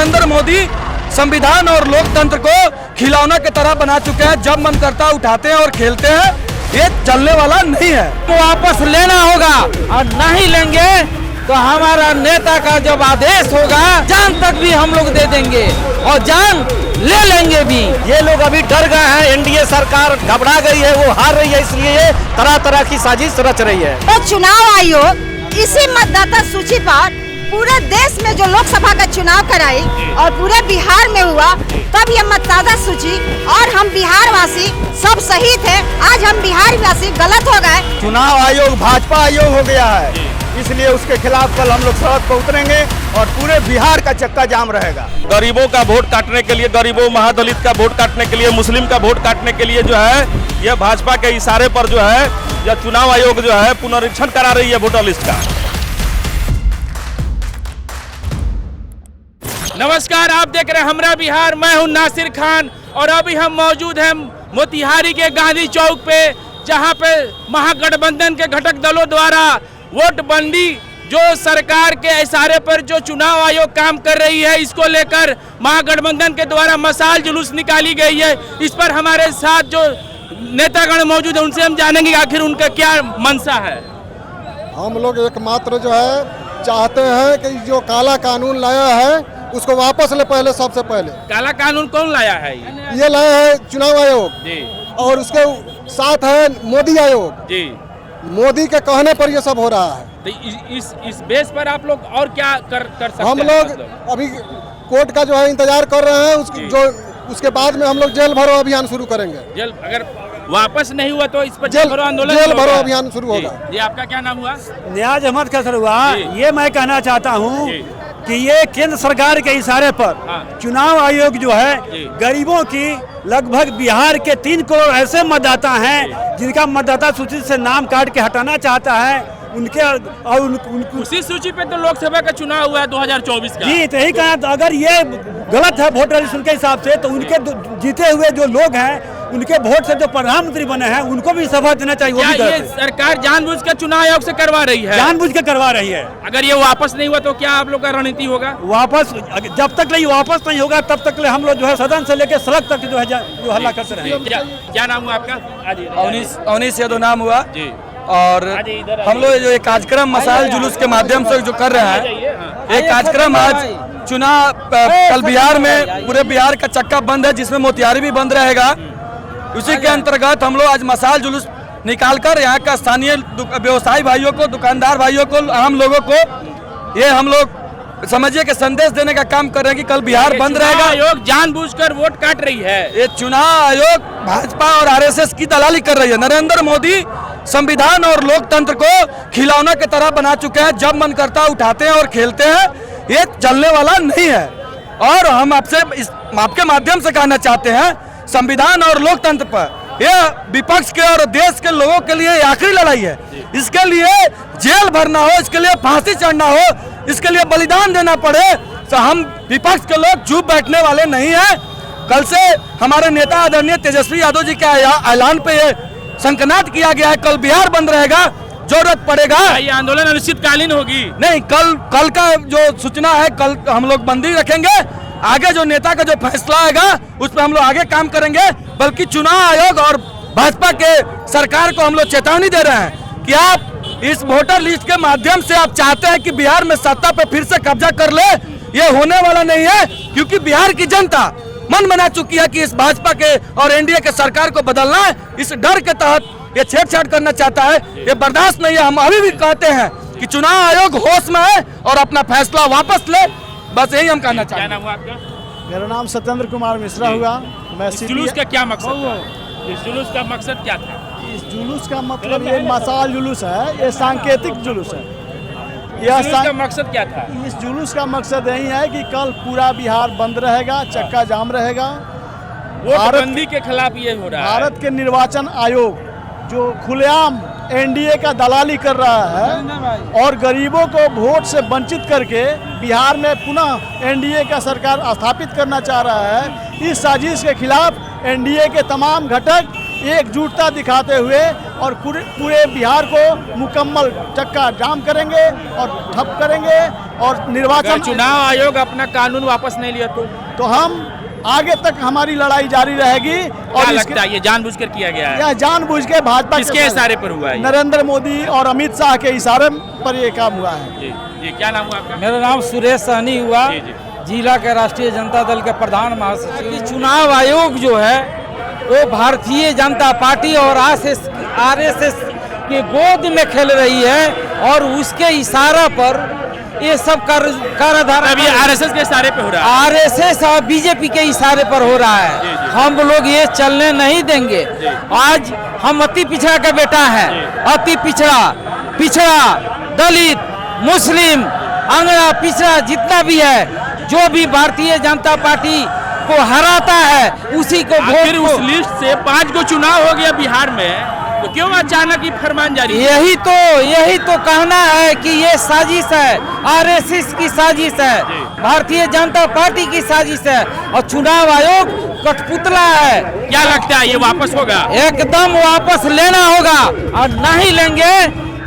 नरेंद्र मोदी संविधान और लोकतंत्र को खिलौना की तरह बना चुके हैं। जब मन करता उठाते हैं और खेलते हैं। ये चलने वाला नहीं है। तो वापस लेना होगा और नहीं लेंगे तो हमारा नेता का जब आदेश होगा जान तक भी हम लोग दे देंगे और जान ले लेंगे भी। ये लोग अभी डर गए हैं, एनडीए सरकार घबरा गई है, वो हार रही है, इसलिए ये तरह तरह की साजिश रच रही है। तो चुनाव आयोग इसी मतदाता सूची पर पूरे देश में जो लोकसभा का चुनाव कराई और पूरे बिहार में हुआ, तब ये मतदाता सूची और हम बिहार वासी सब सही थे। आज हम बिहार वासी गलत हो गए। चुनाव आयोग भाजपा आयोग हो गया है, इसलिए उसके खिलाफ कल हम लोग सड़क पर उतरेंगे और पूरे बिहार का चक्का जाम रहेगा। गरीबों का वोट काटने के लिए, गरीबों महादलित का वोट काटने के लिए, मुस्लिम का वोट काटने के लिए जो है यह भाजपा के इशारे पर जो है यह चुनाव आयोग जो है पुनरीक्षण करा रही है वोटर लिस्ट का। नमस्कार, आप देख रहे हैं हमरा बिहार। मैं हूं नासिर खान और अभी हम मौजूद हैं मोतिहारी के गांधी चौक पे, जहां पे महागठबंधन के घटक दलों द्वारा वोटबंदी जो सरकार के इशारे पर जो चुनाव आयोग काम कर रही है, इसको लेकर महागठबंधन के द्वारा मशाल जुलूस निकाली गई है। इस पर हमारे साथ जो नेतागण मौजूद है, उनसे हम जानेंगे आखिर उनका क्या मंशा है। हम लोग एकमात्र जो है चाहते हैं कि जो काला कानून लाया है उसको वापस ले। पहले सबसे पहले काला कानून कौन लाया है? ये लाया है चुनाव आयोग जी, और उसके साथ है मोदी आयोग जी। मोदी के कहने पर ये सब हो रहा है। तो इस बेस पर आप लोग और क्या कर सकते हैं? हम लोग अभी कोर्ट का जो है इंतजार कर रहे हैं। उसके बाद में हम लोग जेल भरो अभियान शुरू करेंगे। जेल अगर वापस नहीं हुआ तो इस पर जेल भरो आंदोलन, जेल भरो अभियान शुरू होगा। ये आपका क्या नाम हुआ? न्याज अहमद कैसर हुआ। ये मैं कहना चाहता हूँ कि ये केंद्र सरकार के इशारे पर चुनाव आयोग जो है गरीबों की लगभग बिहार के 3 करोड़ ऐसे मतदाता हैं जिनका मतदाता सूची से नाम काट के हटाना चाहता है। उनके और उसी सूची पे तो लोकसभा का चुनाव हुआ है 2024 का। जी, तो यही कहना, अगर ये गलत है वोटर लिस्ट के हिसाब से, तो उनके जीते हुए जो लोग हैं उनके वोट से जो प्रधानमंत्री बने हैं उनको भी सभा देना चाहिए। क्या ये सरकार जानबूझ कर चुनाव आयोग से करवा रही है? जानबूझ के करवा रही है। अगर ये वापस नहीं हुआ तो क्या आप लोग का रणनीति होगा? वापस जब तक ये वापस नहीं होगा तब तक हम लोग जो है सदन से लेकर सड़क तक जो है जो हल्ला करते रहेंगे। क्या नाम हुआ आपका? अवनीश यादव नाम हुआ जी। और हम लोग जो एक कार्यक्रम मशाल जुलूस के माध्यम से जो कर रहे हैं, एक कार्यक्रम आज चुनाव कल बिहार में पूरे बिहार का चक्का बंद है, जिसमें मोतिहारी भी बंद रहेगा। उसी के अंतर्गत हम लोग आज मशाल जुलूस निकालकर यहाँ का स्थानीय व्यवसायी भाइयों को, दुकानदार भाइयों को, आम लोगों को ये हम लोग समझिए कि संदेश देने का काम कर रहे हैं कि कल बिहार बंद रहेगा। आयोग जानबूझकर वोट काट रही है। ये चुनाव आयोग भाजपा और आरएसएस की दलाली कर रही है। नरेंद्र मोदी संविधान और लोकतंत्र को खिलौना की तरह बना चुके हैं। जब मन करता उठाते हैं और खेलते हैं। ये चलने वाला नहीं है। और हम आपके माध्यम से कहना चाहते हैं, संविधान और लोकतंत्र पर यह विपक्ष के और देश के लोगों के लिए आखिरी लड़ाई है। इसके लिए जेल भरना हो, इसके लिए फांसी चढ़ना हो, इसके लिए बलिदान देना पड़े, तो हम विपक्ष के लोग चुप बैठने वाले नहीं हैं। कल से हमारे नेता आदरणीय तेजस्वी यादव जी के ऐलान पे संकनाट किया गया है, कल बिहार बंद रहेगा। जरूरत पड़ेगा ये आंदोलन अनिश्चितकालीन होगी। नहीं, कल का जो सूचना है, कल हम लोग बंदी रखेंगे। आगे जो नेता का जो फैसला आएगा उस पर हम लोग आगे काम करेंगे। बल्कि चुनाव आयोग और भाजपा के सरकार को हम लोग चेतावनी दे रहे हैं कि आप इस वोटर लिस्ट के माध्यम से आप चाहते हैं कि बिहार में सत्ता पे फिर से कब्जा कर ले। ये होने वाला नहीं है, क्योंकि बिहार की जनता मन बना चुकी है कि इस भाजपा के और एनडीए के सरकार को बदलना है। इस डर के तहत ये छेड़छाड़ करना चाहता है। ये बर्दाश्त नहीं है। हम अभी भी कहते हैं कि चुनाव आयोग होश में है और अपना फैसला वापस ले। बस यही हम कहना चाहते हैं। क्या नाम हुआ आपका? मेरा नाम सत्येंद्र कुमार मिश्रा हुआ। मैं इस जुलूस का क्या मकसद था? इस जुलूस का मकसद क्या था? इस जुलूस का मतलब ये मशाल जुलूस है, ये सांकेतिक जुलूस है। जुलूस का मकसद क्या था? इस जुलूस का मकसद यही है कि कल पूरा बिहार बंद रहेगा, चक्का जाम रहेगा। वोटबंदी के खिलाफ ये हो रहा है। भारत के निर्वाचन आयोग जो खुलेआम एनडीए का दलाली कर रहा है और गरीबों को वोट से वंचित करके बिहार में पुनः एनडीए का सरकार स्थापित करना चाह रहा है। इस साजिश के खिलाफ एनडीए के तमाम घटक एकजुटता दिखाते हुए और पूरे बिहार को मुकम्मल चक्का जाम करेंगे और ठप करेंगे। और निर्वाचन चुनाव आयोग अपना कानून वापस नहीं लिया तो हम आगे तक हमारी लड़ाई जारी रहेगी। क्या लगता है ये जानबूझकर किया गया है? यह जानबूझ के भाजपा किसके इशारे पर हुआ है? नरेंद्र मोदी और अमित शाह के इशारे पर ये काम हुआ है। जी क्या नाम हुआ आपका? मेरा नाम सुरेश सहनी हुआ, जिला के राष्ट्रीय जनता दल के प्रधान महासचिव। चुनाव आयोग जो है वो भारतीय जनता पार्टी और आरएसएस के गोद में खेल रही है और उसके इशारा पर ये सब कार्यधारा अभी आरएसएस के इशारे पे हो रहा है। आरएसएस और बीजेपी के इशारे पर हो रहा है। हम लोग ये चलने नहीं देंगे। आज हम अति पिछड़ा का बेटा है, अति पिछड़ा दलित मुस्लिम अंगड़ा पिछड़ा जितना भी है, जो भी भारतीय जनता पार्टी को हराता है उसी को आखिर उस लिस्ट से 5 को चुनाव हो गया बिहार में, तो क्यों अचानक ये फरमान जारी? यही तो कहना है कि ये साजिश है, आरएसएस की साजिश है, भारतीय जनता पार्टी की साजिश है और चुनाव आयोग कठपुतला है। क्या लगता है ये वापस होगा? एकदम वापस लेना होगा और नहीं लेंगे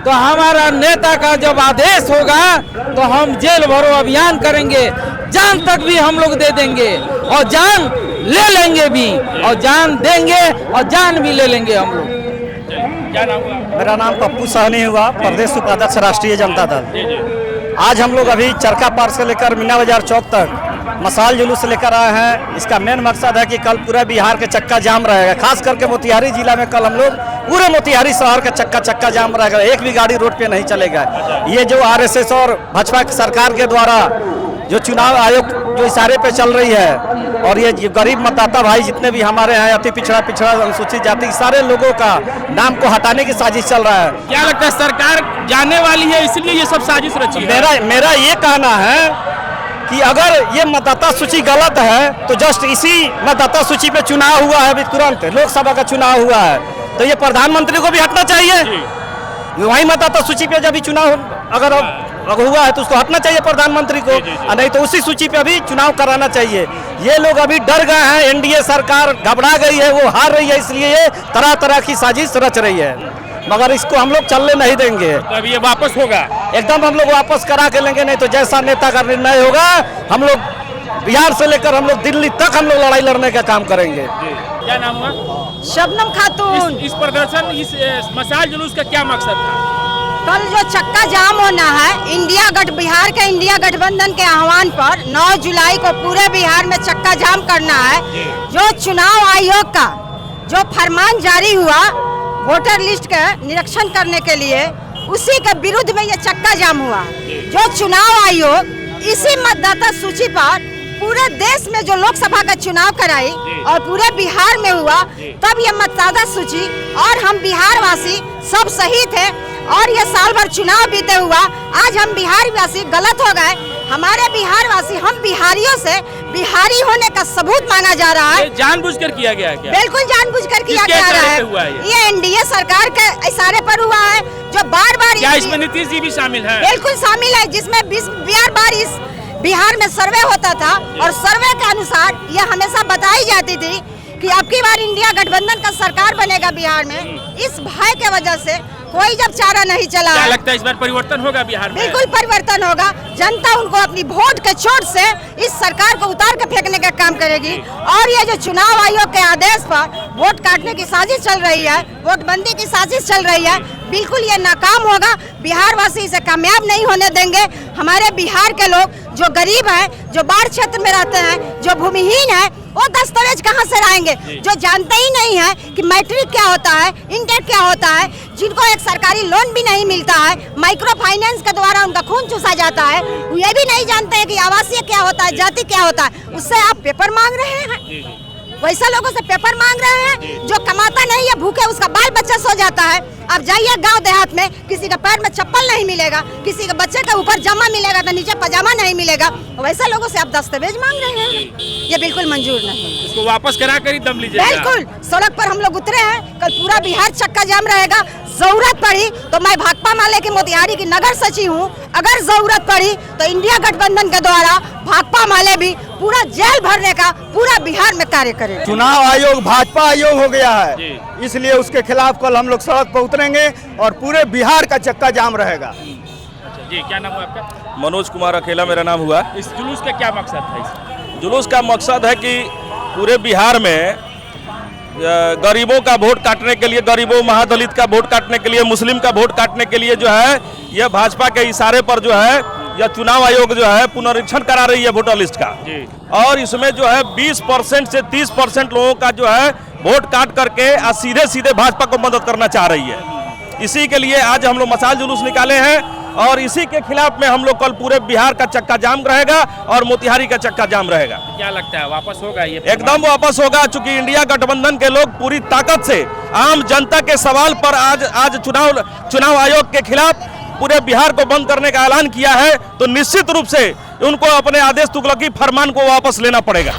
तो हमारा नेता का जब आदेश होगा तो हम जेल भरो अभियान करेंगे, जान तक भी हम लोग दे देंगे और जान ले लेंगे भी और जान देंगे और जान भी ले लेंगे हम लोग। क्या नाम हुआ? मेरा नाम पप्पू सहनी हुआ, प्रदेश उपाध्यक्ष राष्ट्रीय जनता दल। आज हम लोग अभी चरखा पार्क से लेकर मीना बाजार चौक तक मसाल जुलूस लेकर आए हैं। इसका मेन मकसद है कि कल पूरा बिहार के चक्का जाम रहेगा, खास करके मोतिहारी जिला में कल हम लोग पूरे मोतिहारी शहर का चक्का जाम रहेगा, एक भी गाड़ी रोड पे नहीं चलेगा। ये जो आरएसएस और भाजपा की सरकार के द्वारा जो चुनाव आयोग जो इशारे पे चल रही है और ये गरीब मतदाता भाई जितने भी हमारे हैं, अति पिछड़ा अनुसूचित जाति, सारे लोगों का नाम को हटाने की साजिश चल रहा है। क्या लगता है सरकार जाने वाली है इसलिए ये सब साजिश रची है? मेरा ये कहना है कि अगर ये मतदाता सूची गलत है तो जस्ट इसी मतदाता सूची पे चुनाव हुआ है, अभी तुरंत लोकसभा का चुनाव हुआ है, तो ये प्रधानमंत्री को भी हटना चाहिए। वही मतदाता सूची पे जब चुनाव अगर हुआ है तो उसको हटना चाहिए प्रधानमंत्री को, नहीं तो उसी सूची पे अभी चुनाव कराना चाहिए। ये लोग अभी डर गए हैं, एनडीए सरकार घबरा गई है, वो हार रही है, इसलिए ये तरह तरह की साजिश रच रही है, मगर इसको हम लोग चलने नहीं देंगे। तो अभी ये वापस होगा? एकदम हम लोग वापस करा के लेंगे, नहीं तो जैसा नेता का निर्णय होगा हम लोग बिहार से लेकर हम लोग दिल्ली तक हम लोग लड़ाई लड़ने का काम करेंगे। क्या नाम हुआ? शबनम खातून। इस प्रदर्शन, इस मसाल जुलूस का क्या मकसद था? कल जो चक्का जाम होना है बिहार के इंडिया गठबंधन के आह्वान पर 9 जुलाई को पूरे बिहार में चक्का जाम करना है। जो चुनाव आयोग का जो फरमान जारी हुआ वोटर लिस्ट का निरीक्षण करने के लिए, उसी के विरुद्ध में ये चक्का जाम हुआ। जो चुनाव आयोग इसी मतदाता सूची पर पूरे देश में जो लोकसभा का चुनाव कराई और पूरे बिहार में हुआ, तब ये मतदाता सूची और हम बिहार वासी सब सही थे और ये साल भर चुनाव बीते हुआ आज हम बिहार वासी गलत हो गए। हमारे बिहार वासी, हम बिहारियों से बिहारी होने का सबूत मांगा जा रहा है। जानबूझकर किया गया है क्या? बिल्कुल जानबूझकर किया जा रहा है। ये एनडीए सरकार के इशारे पर हुआ है, जो बार बार। क्या इसमें नीतीश जी भी शामिल है? बिल्कुल शामिल है, जिसमें बार इस बिहार में सर्वे होता था और सर्वे के अनुसार यह हमेशा बताई जाती थी कि अब की बार इंडिया गठबंधन का सरकार बनेगा बिहार में। इस भय के वजह से कोई जब चारा नहीं चला। क्या लगता है इस बार परिवर्तन होगा बिहार में? बिल्कुल परिवर्तन होगा। जनता उनको अपनी वोट के चोट से इस सरकार को उतार के फेंकने का काम करेगी और ये जो चुनाव आयोग के आदेश पर वोट काटने की साजिश चल रही है, वोटबंदी की साजिश चल रही है, बिल्कुल ये नाकाम होगा। बिहार वासी इसे कामयाब नहीं होने देंगे। हमारे बिहार के लोग जो गरीब हैं, जो बाढ़ क्षेत्र में रहते हैं, जो भूमिहीन है, वो दस्तावेज कहाँ से लाएंगे? जो जानते ही नहीं है कि मैट्रिक क्या होता है, इंटर क्या होता है, जिनको एक सरकारी लोन भी नहीं मिलता है, माइक्रो फाइनेंस के द्वारा उनका खून चूसा जाता है, ये भी नहीं जानते हैं कि आवासीय क्या होता है, जाति क्या होता है। उससे आप पेपर मांग रहे हैं, वैसा लोगों से पेपर मांग रहे हैं। जो कमाता नहीं है, भूखे उसका बाल बच्चा सो जाता है। अब जाइए गांव देहात में, किसी के पैर में चप्पल नहीं मिलेगा, किसी के बच्चे के ऊपर जामा मिलेगा तो नीचे पजामा नहीं मिलेगा। वैसे लोगों से आप दस्तावेज मांग रहे हैं, ये बिल्कुल मंजूर नहीं। इसको वापस करा कर ही दम लीजिएगा। बिल्कुल, सड़क पर हम लोग उतरे हैं, कल पूरा बिहार चक्का जाम रहेगा। जरूरत पड़ी तो मैं भाकपा माले की मोतिहारी की नगर सचिव हूँ, अगर जरूरत पड़ी तो इंडिया गठबंधन के द्वारा भाकपा माले भी पूरा जेल भरने का पूरा बिहार में कार्य करें। चुनाव आयोग भाजपा आयोग हो गया है, इसलिए उसके खिलाफ कल हम लोग सड़क पर उतरेंगे और पूरे बिहार का चक्का जाम रहेगा। जी, क्या नाम है आपका? मनोज कुमार अकेला मेरा नाम हुआ। इस जुलूस का क्या मकसद था? इस जुलूस का मकसद है कि पूरे बिहार में गरीबों का वोट काटने के लिए, गरीबों महादलित का वोट काटने के लिए, मुस्लिम का वोट काटने के लिए जो है यह भाजपा के इशारे पर जो है यह चुनाव आयोग जो है पुनरीक्षण करा रही है वोटर लिस्ट का। और इसमें जो है 20% से 30% लोगों का जो है वोट काट करके सीधे सीधे भाजपा को मदद करना चाह रही है। इसी के लिए आज हम लोग मशाल जुलूस निकाले हैं और इसी के खिलाफ में हम लोग कल पूरे बिहार का चक्का जाम रहेगा और मोतिहारी का चक्का जाम रहेगा। क्या लगता है वापस होगा ये? एकदम वापस होगा, चूंकि इंडिया गठबंधन के लोग पूरी ताकत से आम जनता के सवाल पर आज चुनाव आयोग के खिलाफ पूरे बिहार को बंद करने का ऐलान किया है, तो निश्चित रूप से उनको अपने आदेश तुगलकी फरमान को वापस लेना पड़ेगा।